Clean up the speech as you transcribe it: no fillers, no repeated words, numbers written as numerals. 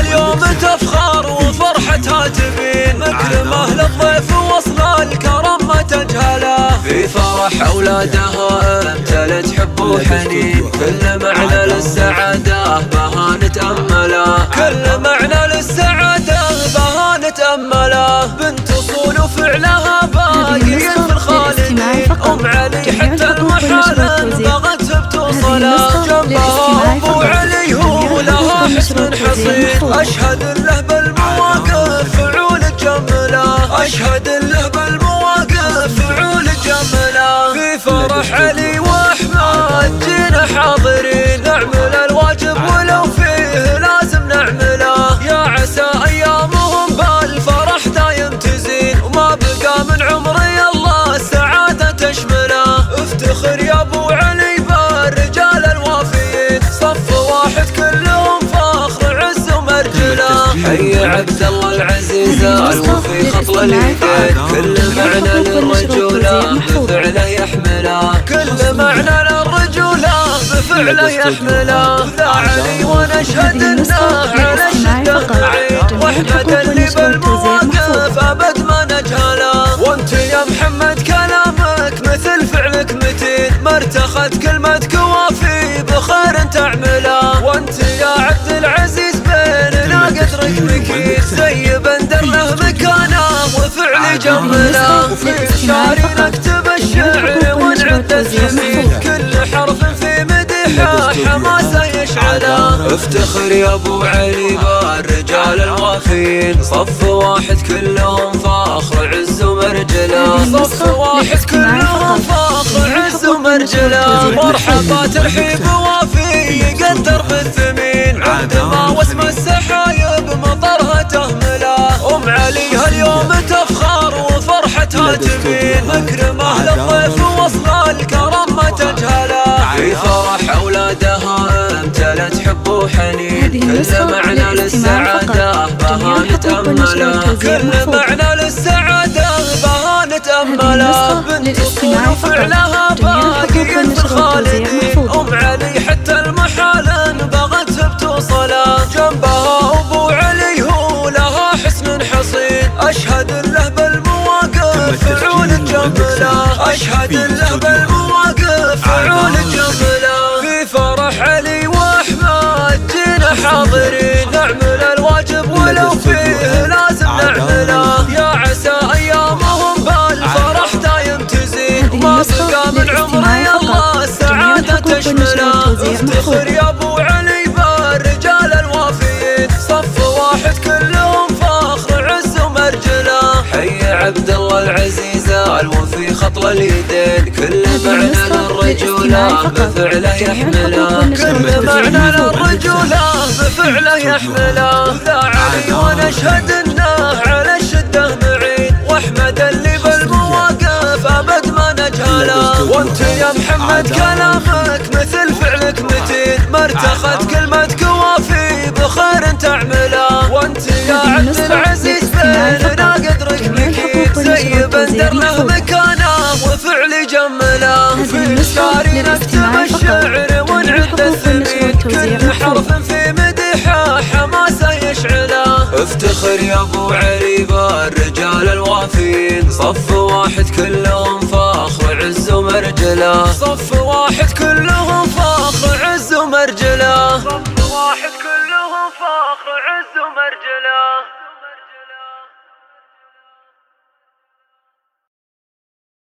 هاليوم تفخر وفرحتها تبين، مكرمة للضيف ووصل الكرم ما تجهله. في فرح أولادها امتلت حب وحنين، كل معنى للسعادة بها نتأمله، كل معنى للسعادة بها نتأمله. بنت أصول وفعلها باقي في الخالدين، أم علي حتى المحال بغت بتوصله. جنبها أبو علي هو لها حسن حصين، أشهد له بالمواقف فعول جمله، أشهد له بالمواقف فعول جمله. في فرح علي وأحمد جينا حاضرين، نعمل الواجب ولو فيه لازم نعمله. يا عسى أيامهم بالفرح دايم تزين، وما بقى من عمري الله السعادة تشمله. افتخر يا أبو علي بالرجال الوافيين، صف واحد كلهم فخر عز ومرجله. حي عبد الله العزيز الوفي خطل اليدين، كل معنى للرجولة بفعله يحمله، كل معنى للرجولة بفعله يحمله. ذا علي ونشهد انه على الشدة معين، واحمد اللي بالمواقف ابد ما نجهله. وانت يا محمد كلامك مثل فعلك متين، ما ارتخت كلمتك وافي بخير تعمله. وانت يا عبد العزيز بيننا قدرك مكين، زي بندر له مكانه وفعل جمله. في شعري نكتب الشعر ونعد الزمين، كل حرف في مديحه حماسه يشعله. افتخر يا ابو علي بالرجال الوافيين، صف واحد كلهم فخر عز ومرجله، صف واحد كلهم فخر عز ومرجله. مرحبا ترحيب وافي يقدر بالثمين، عندما واسم السحايب مطرها تهمله. ام علي هاليوم تفخر وفرحتها تبين، مكرمة للضيف ووصل الكرم ما تجهله. في فرح أولادها امتلت حب وحنين، كل معنى للسعادة بها نتأمله، كل معنى للسعادة بها نتأمله. بنت أصول وفعلها باقي في الخالدين، أم علي حتى المحال بغت بتوصله. جنبها أبو علي هو لها حسن حصين، أشهد له بالمواقف فعول جمله، أشهد له بالمواقف فعول جمله. في فرح علي وأحمد جينا حاضرين، نعمل الواجب ولو فيه لازم نعمله. يا عسى أيامهم بالفرح دايم تزين، وما بقى من عمري الله السعادة تشمله. افتخر يا أبو علي بالرجال الوافيين، صف واحد كلهم فخر عز ومرجله. حي عبد الله العزيز الوفي خطل اليدين، كل معنى للرجولة بفعله يحمله، كل معنى للرجولة بفعله يحمله. ذا علي ونشهد انه على الشدة معين، واحمد اللي بالمواقف ابد ما نجهله. وانت يا محمد كلامك مثل فعلك متين، ما ارتخت كلمتك وافي بخير تعمله. وانت يا عبد العزيز بيننا قدرك مكين، زي بندر له مكانه وفعل جمله. في شعري نكتب الشعر ونعد الثمين، كل حرف في مديحه حماسه يشعله. افتخر يا ابو علي بالرجال الوافيين، صف واحد كلهم فخر عز ومرجله، صف واحد كلهم فخر عز ومرجله، صف واحد كلهم فخر عز ومرجله.